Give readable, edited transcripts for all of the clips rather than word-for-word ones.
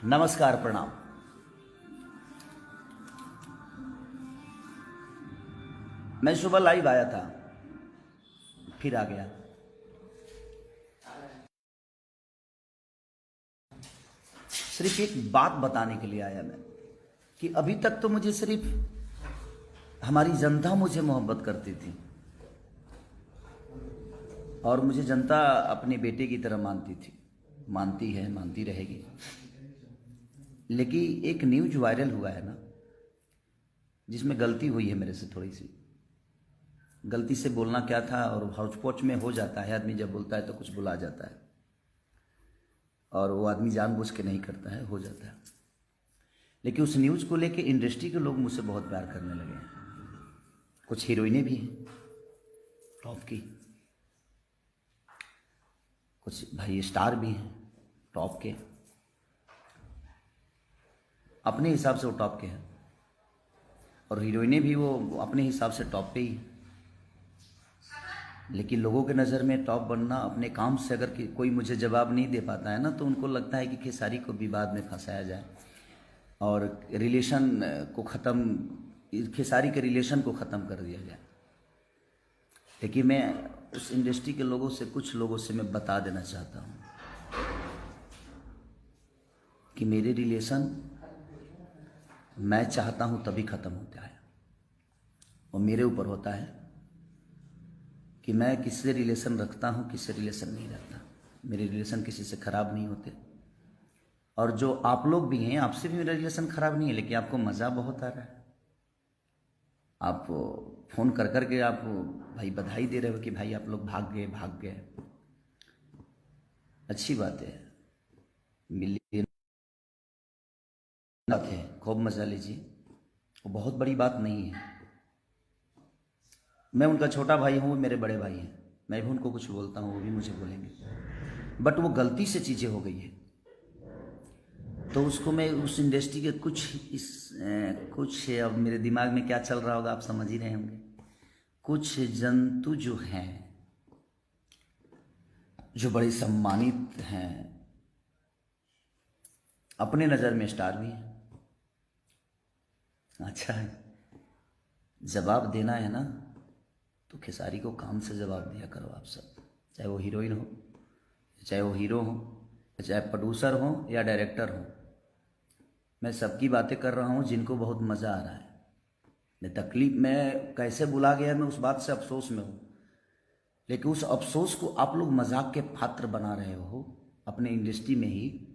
नमस्कार, प्रणाम। मैं सुबह लाइव आया था, फिर आ गया। सिर्फ एक बात बताने के लिए आया मैं कि अभी तक तो मुझे सिर्फ हमारी जनता मुझे मोहब्बत करती थी और मुझे जनता अपने बेटे की तरह मानती थी, मानती है, मानती रहेगी। लेकिन एक न्यूज वायरल हुआ है ना, जिसमें गलती हुई है मेरे से, थोड़ी सी गलती से बोलना क्या था, और हाउच पौच में हो जाता है। आदमी जब बोलता है तो कुछ बुला जाता है, और वो आदमी जानबूझ के नहीं करता है, हो जाता है। लेकिन उस न्यूज़ को लेके इंडस्ट्री के लोग मुझसे बहुत प्यार करने लगे हैं। कुछ हीरोइनें भी हैं टॉप की, कुछ भाई स्टार भी हैं टॉप के, अपने हिसाब से वो टॉप के हैं, और हीरोइनें भी वो अपने हिसाब से टॉप पे ही हैं। लेकिन लोगों के नज़र में टॉप बनना, अपने काम से अगर कोई मुझे जवाब नहीं दे पाता है ना, तो उनको लगता है कि खेसारी को विवाद में फंसाया जाए और रिलेशन को ख़त्म, खेसारी के रिलेशन को ख़त्म कर दिया जाए। लेकिन मैं उस इंडस्ट्री के लोगों से, कुछ लोगों से मैं बता देना चाहता हूँ कि मेरे रिलेशन मैं चाहता हूँ तभी ख़त्म होता है, और मेरे ऊपर होता है कि मैं किससे रिलेशन रखता हूँ, किससे रिलेशन नहीं रखता। मेरे रिलेशन किसी से ख़राब नहीं होते, और जो आप लोग भी हैं, आपसे भी मेरा रिलेशन ख़राब नहीं है, लेकिन आपको मज़ा बहुत आ रहा है। आप फ़ोन कर कर के आप भाई बधाई दे रहे हो कि भाई आप लोग भाग गए, भाग गए। अच्छी बात है, मिलियन बात है, खूब मज़ा लीजिए, वो बहुत बड़ी बात नहीं है। मैं उनका छोटा भाई हूँ, मेरे बड़े भाई हैं, मैं भी उनको कुछ बोलता हूँ, वो भी मुझे बोलेंगे। बट वो गलती से चीज़ें हो गई है, तो उसको मैं उस इंडस्ट्री के कुछ अब मेरे दिमाग में क्या चल रहा होगा आप समझ ही रहे होंगे। कुछ जंतु जो हैं, जो बड़े सम्मानित हैं, अपने नज़र में स्टार भी हैं। अच्छा है, जवाब देना है ना, तो खेसारी को काम से जवाब दिया करो आप सब, चाहे वो हीरोइन हो, चाहे वो हीरो हो, चाहे प्रोड्यूसर हो या डायरेक्टर हो। मैं सबकी बातें कर रहा हूँ जिनको बहुत मज़ा आ रहा है। मैं तकलीफ में कैसे बुला गया, मैं उस बात से अफसोस में हूँ, लेकिन उस अफसोस को आप लोग मजाक के पात्र बना रहे हो अपने इंडस्ट्री में ही।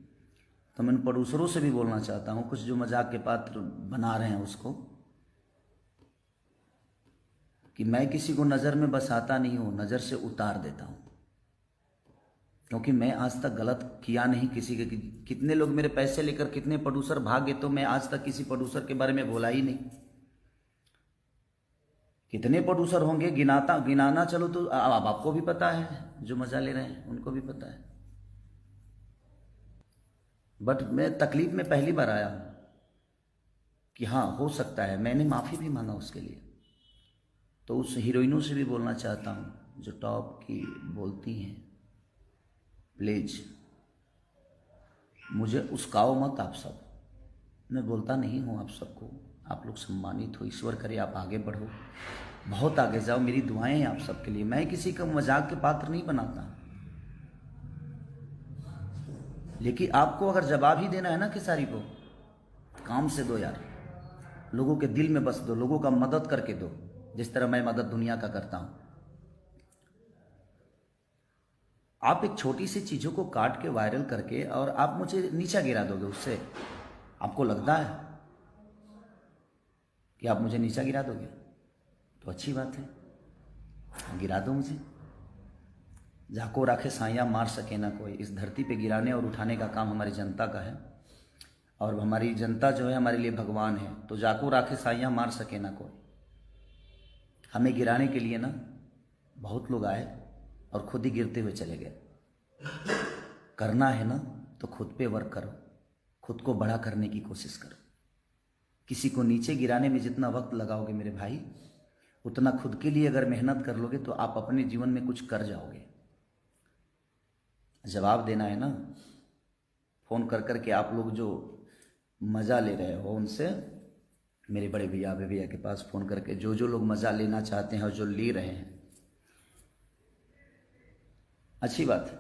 तो मैं प्रोड्यूसरों से भी बोलना चाहता हूँ, कुछ जो मजाक के पात्र बना रहे हैं उसको, कि मैं किसी को नज़र में बसाता नहीं हूँ, नज़र से उतार देता हूँ। क्योंकि मैं आज तक गलत किया नहीं किसी के। कितने लोग मेरे पैसे लेकर, कितने प्रोड्यूसर भागे, तो मैं आज तक किसी प्रोड्यूसर के बारे में बोला ही नहीं। कितने प्रोड्यूसर होंगे, गिनाना चलो तो अब आपको भी पता है, जो मजा ले रहे हैं उनको भी पता है। बट मैं तकलीफ में पहली बार आया हूं कि हाँ हो सकता है, मैंने माफ़ी भी मांगा उसके लिए। तो उस हीरोइनों से भी बोलना चाहता हूँ जो टॉप की बोलती हैं, प्लीज मुझे उस्काओ मत आप सब। मैं बोलता नहीं हूँ आप सबको, आप लोग सम्मानित हो, ईश्वर करे आप आगे बढ़ो, बहुत आगे जाओ, मेरी दुआएं हैं आप सबके लिए। मैं किसी का मजाक के पात्र नहीं बनाता, लेकिन आपको अगर जवाब ही देना है ना खेसारी को, काम से दो यार, लोगों के दिल में बस दो, लोगों का मदद करके दो, जिस तरह मैं मदद दुनिया का करता हूं। आप एक छोटी सी चीज़ों को काट के वायरल करके और आप मुझे नीचा गिरा दोगे, उससे आपको लगता है कि आप मुझे नीचा गिरा दोगे, तो अच्छी बात है, गिरा दो मुझे। जाको राखे साइयाँ मार सके ना कोई, इस धरती पे गिराने और उठाने का काम हमारी जनता का है, और हमारी जनता जो है हमारे लिए भगवान है। तो जाको राखे साइयाँ मार सके ना कोई, हमें गिराने के लिए ना बहुत लोग आए और खुद ही गिरते हुए चले गए। करना है ना तो खुद पे वर्क करो, खुद को बड़ा करने की कोशिश करो। किसी को नीचे गिराने में जितना वक्त लगाओगे मेरे भाई, उतना खुद के लिए अगर मेहनत कर लोगे तो आप अपने जीवन में कुछ कर जाओगे। जवाब देना है ना फ़ोन कर कर के आप लोग जो मज़ा ले रहे हो उनसे, मेरे बड़े भैया अभय भैया के पास फ़ोन करके जो जो लोग मज़ा लेना चाहते हैं और जो ले रहे हैं, अच्छी बात है,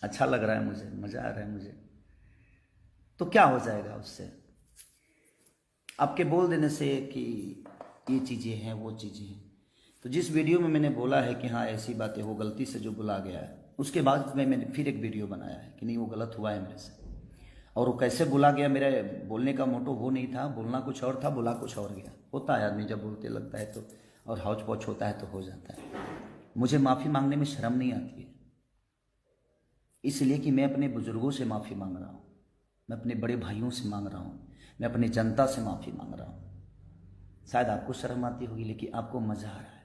अच्छा लग रहा है मुझे, मज़ा आ रहा है मुझे। तो क्या हो जाएगा उससे? आपके बोल देने से कि ये चीज़ें हैं, वो चीज़ें हैं। तो जिस वीडियो में मैंने बोला है कि हाँ ऐसी बातें हो, गलती से जो बुला गया है, उसके बाद में मैंने फिर एक वीडियो बनाया है कि नहीं वो गलत हुआ है मेरे से, और वो कैसे बुला गया। मेरे बोलने का मोटो वो नहीं था, बोलना कुछ और था, बुला कुछ और गया। होता है, आदमी जब बोलते लगता है तो, और हौच पौच होता है तो हो जाता है। मुझे माफ़ी मांगने में शर्म नहीं आती है, इसलिए कि मैं अपने बुजुर्गों से माफ़ी मांग रहा हूँ, मैं अपने बड़े भाइयों से मांग रहा हूँ, मैं अपनी जनता से माफ़ी मांग रहा हूँ। शायद आपको शर्म आती होगी, लेकिन आपको मज़ा आ रहा है।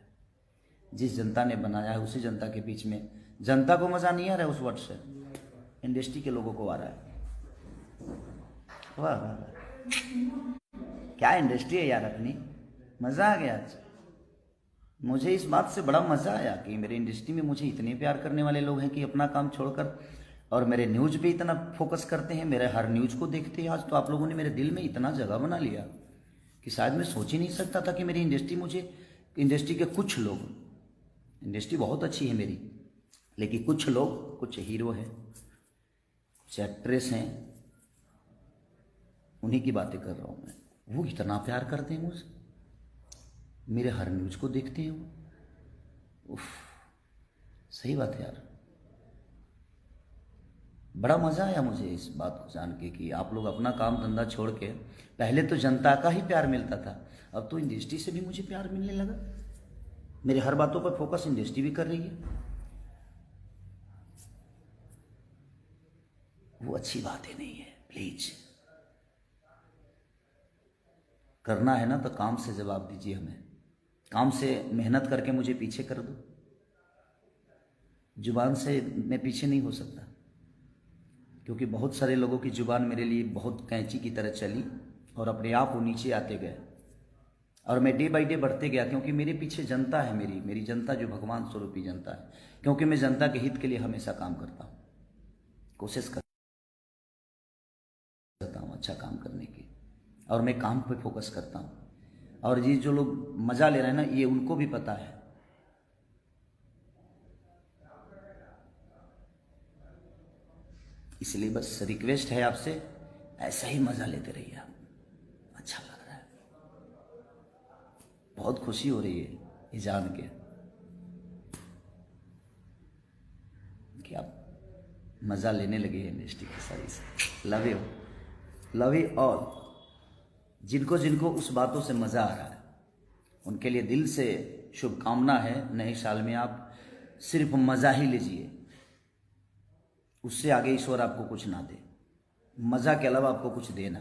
जिस जनता ने बनाया है उसी जनता के बीच में, जनता को मज़ा नहीं आ रहा है उस वर्ड से, इंडस्ट्री के लोगों को आ रहा है। वाह वाह वाह, क्या इंडस्ट्री है यार अपनी, मज़ा आ गया आज। मुझे इस बात से बड़ा मज़ा आया कि मेरे इंडस्ट्री में मुझे इतने प्यार करने वाले लोग हैं कि अपना काम छोड़कर और मेरे न्यूज़ पे इतना फोकस करते हैं, मेरे हर न्यूज़ को देखते हैं। आज तो आप लोगों ने मेरे दिल में इतना जगह बना लिया कि शायद मैं सोच ही नहीं सकता था कि मेरी इंडस्ट्री, मुझे इंडस्ट्री के कुछ लोग, इंडस्ट्री बहुत अच्छी है मेरी, लेकिन कुछ लोग, कुछ हीरो हैं, कुछ एक्ट्रेस हैं, उन्हीं की बातें कर रहा हूँ मैं। वो इतना प्यार करते हैं मुझसे, मेरे हर न्यूज़ को देखते हैं वो। उफ, सही बात है यार, बड़ा मज़ा आया मुझे इस बात को जान के कि आप लोग अपना काम धंधा छोड़ के, पहले तो जनता का ही प्यार मिलता था, अब तो इंडस्ट्री से भी मुझे प्यार मिलने लगा। मेरे हर बातों पर फोकस इंडस्ट्री भी कर रही है, वो अच्छी बात ही नहीं है। प्लीज करना है ना तो काम से जवाब दीजिए हमें, काम से मेहनत करके मुझे पीछे कर दो। जुबान से मैं पीछे नहीं हो सकता, क्योंकि बहुत सारे लोगों की जुबान मेरे लिए बहुत कैंची की तरह चली और अपने आप वो नीचे आते गए, और मैं डे बाई डे बढ़ते गया, क्योंकि मेरे पीछे जनता है, मेरी जनता जो भगवान स्वरूपी जनता है। क्योंकि मैं जनता के हित के लिए हमेशा काम करता हूँ, कोशिश करता हूँ अच्छा काम करने की, और मैं काम पे फोकस करता हूँ। और ये जो लोग मज़ा ले रहे हैं ना, ये उनको भी पता है। इसलिए बस रिक्वेस्ट है आपसे, ऐसा ही मज़ा लेते रहिए आप, अच्छा लग रहा है, बहुत खुशी हो रही है ये जान के कि आप मज़ा लेने लगे हैं इंडस्ट्री की सारी से। Love you, love you all. जिनको जिनको उस बातों से मज़ा आ रहा है उनके लिए दिल से शुभकामना है। नए साल में आप सिर्फ मज़ा ही लीजिए, उससे आगे ईश्वर आपको कुछ ना दे, मज़ा के अलावा आपको कुछ देना।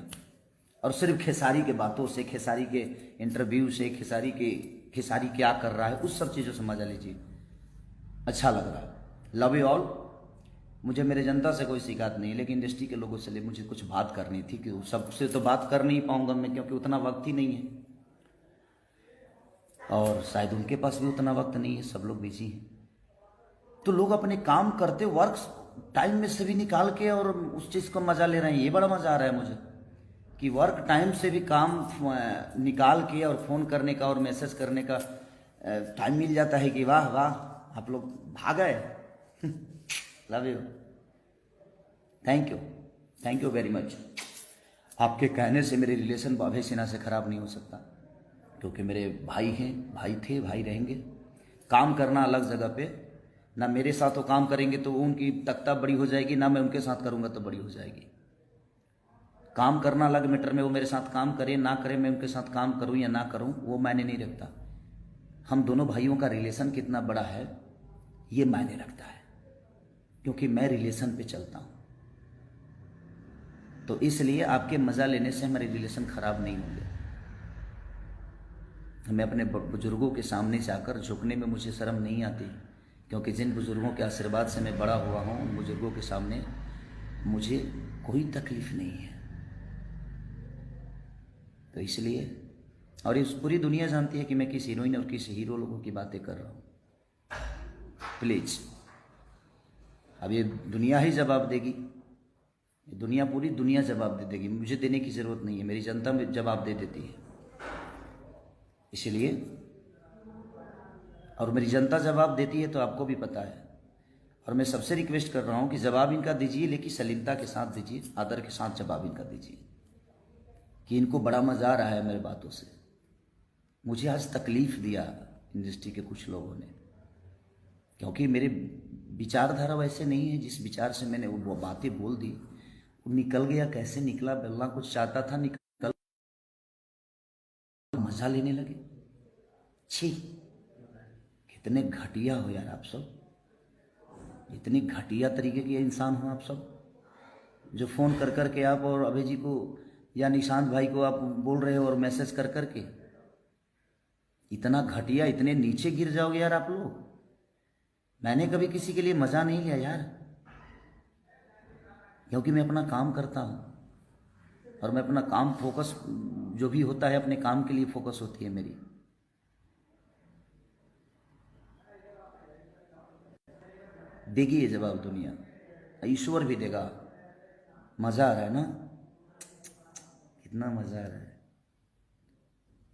और सिर्फ खेसारी के बातों से, खेसारी के इंटरव्यू से, खेसारी क्या कर रहा है, उस सब चीज़ों से मज़ा लीजिए, अच्छा लग रहा है। Love you all. मुझे मेरे जनता से कोई शिकायत नहीं, लेकिन इंडस्ट्री के लोगों से मुझे कुछ बात करनी थी कि सबसे तो बात कर नहीं पाऊंगा मैं, क्योंकि उतना वक्त ही नहीं है, और शायद उनके पास भी उतना वक्त नहीं है, सब लोग बिजी हैं। तो लोग अपने काम करते वर्क टाइम में से भी निकाल के और उस चीज़ को मज़ा ले रहे हैं। ये बड़ा मज़ा आ रहा है मुझे कि वर्क टाइम से भी काम निकाल के और फ़ोन करने का और मैसेज करने का टाइम मिल जाता है कि वाह वाह आप लोग भाग गए। Love you, thank you very much. आपके कहने से मेरे रिलेशन अभय सिन्हा से ख़राब नहीं हो सकता, क्योंकि मेरे भाई हैं, भाई थे, भाई रहेंगे। काम करना अलग जगह पे, ना मेरे साथ वो काम करेंगे तो उनकी तख्ता बड़ी हो जाएगी, ना मैं उनके साथ करूँगा तो बड़ी हो जाएगी। काम करना अलग मैटर में, वो मेरे साथ काम करें ना करें, मैं उनके साथ काम करूँ या ना करूँ वो मायने नहीं रखता। हम दोनों भाइयों का रिलेशन कितना बड़ा है ये मायने रखता है, क्योंकि मैं रिलेशन पे चलता हूँ। तो इसलिए आपके मज़ा लेने से हमारे रिलेशन ख़राब नहीं होंगे। मैं अपने बुजुर्गों के सामने जाकर झुकने में मुझे शर्म नहीं आती, क्योंकि जिन बुजुर्गों के आशीर्वाद से मैं बड़ा हुआ हूँ, उन बुजुर्गों के सामने मुझे कोई तकलीफ नहीं है। तो इसलिए, और इस पूरी दुनिया जानती है कि मैं किस हीरोइन और किस हीरो लोगों की बातें कर रहा हूँ। प्लीज़, अब ये दुनिया ही जवाब देगी दुनिया, पूरी दुनिया जवाब दे देगी, मुझे देने की ज़रूरत नहीं है, मेरी जनता में जवाब दे देती है। इसलिए, और मेरी जनता जवाब देती है तो आपको भी पता है। और मैं सबसे रिक्वेस्ट कर रहा हूँ कि जवाब इनका दीजिए, लेकिन सलीमता के साथ दीजिए, आदर के साथ जवाब इनका दीजिए, कि इनको बड़ा मज़ा आ रहा है मेरे बातों से। मुझे आज तकलीफ़ दिया इंडस्ट्री के कुछ लोगों ने, क्योंकि मेरे विचारधारा वैसे नहीं है। जिस विचार से मैंने वो बातें बोल दी, वो निकल गया। कैसे निकला, बल्ला कुछ चाहता था, निकल, मज़ा लेने लगे। छी, कितने घटिया हो यार आप सब, इतनी घटिया तरीके के इंसान हो आप सब, जो फ़ोन कर कर के आप और अभय जी को या निशांत भाई को आप बोल रहे हो और मैसेज कर कर के। इतना घटिया, इतने नीचे गिर जाओगे यार आप लोग। मैंने कभी किसी के लिए मज़ा नहीं लिया यार, क्योंकि मैं अपना काम करता हूँ और मैं अपना काम फोकस, जो भी होता है अपने काम के लिए फोकस होती है मेरी। देगी ये जवाब दुनिया, ईश्वर भी देगा। मज़ा आ रहा है ना, कितना मज़ा आ रहा है।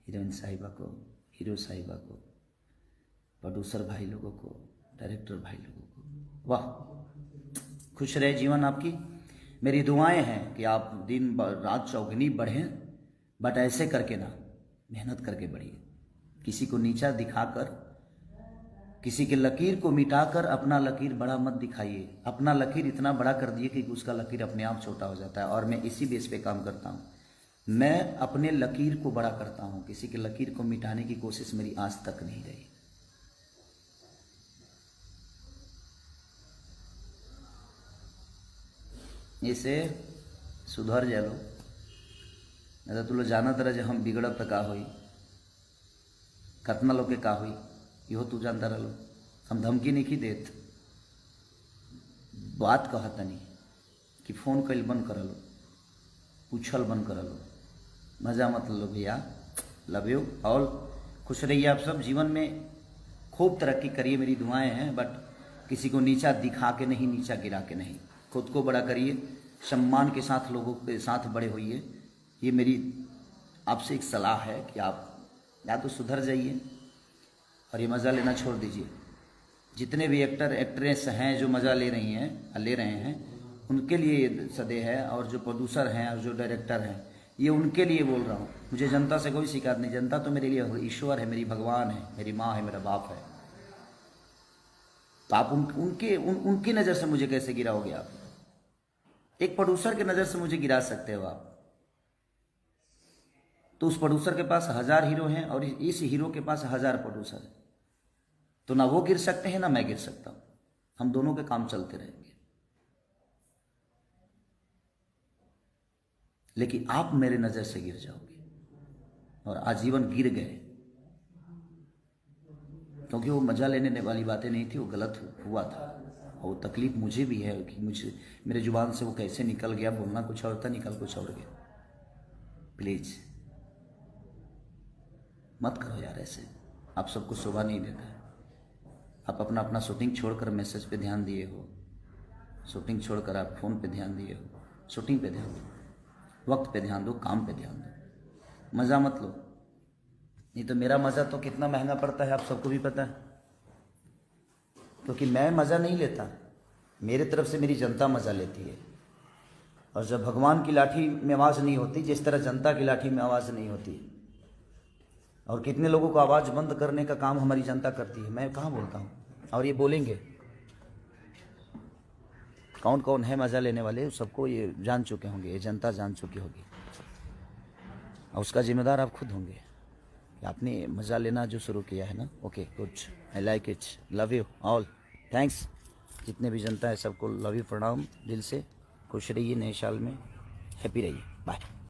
हीरोइन साहिबा को, हीरो साहिबा को, प्रोड्यूसर भाई लोगों को, डायरेक्टर भाई लोगों को, वाह। खुश रहे जीवन आपकी। मेरी दुआएं हैं कि आप दिन रात चौगुनी बढ़ें, बट ऐसे करके ना, मेहनत करके बढ़िए। किसी को नीचा दिखाकर, किसी के लकीर को मिटाकर अपना लकीर बड़ा मत दिखाइए। अपना लकीर इतना बड़ा कर दिए कि उसका लकीर अपने आप छोटा हो जाता है। और मैं इसी बेस पे काम करता हूँ, मैं अपने लकीर को बड़ा करता हूँ। किसी के लकीर को मिटाने की कोशिश मेरी आज तक नहीं रही। इसे सुधर जा लो, नहीं तो तू लोग जाना तरह जो हम बिगड़ब तो का हुई, कतना लोग के का हुई, इहो तू जानता रहो। हम धमकी नहीं की देत, बात कहता नहीं कि फ़ोन कल बंद कर लो, पूछल बंद कर लो, मज़ा मत लो भैया। लव यू ऑल, खुश रहिए आप सब, जीवन में खूब तरक्की करिए, मेरी दुआएं हैं। बट किसी को नीचा दिखा के नहीं, नीचा गिरा के नहीं, खुद को बड़ा करिए, सम्मान के साथ लोगों के साथ बड़े होइए। ये मेरी आपसे एक सलाह है कि आप या तो सुधर जाइए और ये मज़ा लेना छोड़ दीजिए। जितने भी एक्टर एक्ट्रेस हैं जो मज़ा ले रही हैं, ले रहे हैं, उनके लिए ये सदे है। और जो प्रोड्यूसर हैं और जो डायरेक्टर हैं, ये उनके लिए बोल रहा हूँ। मुझे जनता से कोई शिकायत नहीं, जनता तो मेरे लिए ईश्वर है, मेरी भगवान है, मेरी माँ है, मेरा बाप है। तो आप उनकी नज़र से मुझे कैसे गिराओगे आप? एक प्रोड्यूसर की नज़र से मुझे गिरा सकते हो आप? तो उस प्रोड्यूसर के पास 1000 हीरो हैं और इस हीरो के पास 1000 प्रोड्यूसर है। तो ना वो गिर सकते हैं ना मैं गिर सकता हूं। हम दोनों के काम चलते रहेंगे। लेकिन आप मेरे नजर से गिर जाओगे और आजीवन गिर गए, क्योंकि वो मजा लेने वाली बातें नहीं थी, वो गलत हुआ था। और वो तकलीफ मुझे भी है कि मुझे, मेरे जुबान से वो कैसे निकल गया। बोलना कुछ और था, निकल कुछ और गया। प्लीज मत करो यार ऐसे, आप सबको शोभा नहीं देता है। आप अपना अपना शूटिंग छोड़कर मैसेज पे ध्यान दिए हो, शूटिंग छोड़कर आप फ़ोन पे ध्यान दिए हो। शूटिंग पे ध्यान दो, वक्त पे ध्यान दो, काम पे ध्यान दो, मज़ा मत लो। नहीं तो मेरा मज़ा तो कितना महंगा पड़ता है आप सबको भी पता है। क्योंकि मैं मज़ा नहीं लेता, मेरे तरफ से मेरी जनता मज़ा लेती है। और जब भगवान की लाठी में आवाज़ नहीं होती, जिस तरह जनता की लाठी में आवाज़ नहीं होती। और कितने लोगों को आवाज़ बंद करने का काम हमारी जनता करती है, मैं कहाँ बोलता हूँ। और ये बोलेंगे कौन कौन है मज़ा लेने वाले, सबको ये जान चुके होंगे, ये जनता जान चुकी होगी। और उसका जिम्मेदार आप खुद होंगे कि आपने मज़ा लेना जो शुरू किया है ना। Okay good, I like it, love you all, thanks. जितने भी जनता है सबको लव यू, प्रणाम दिल से। खुश रहिए, नए साल में हैप्पी रहिए, बाय।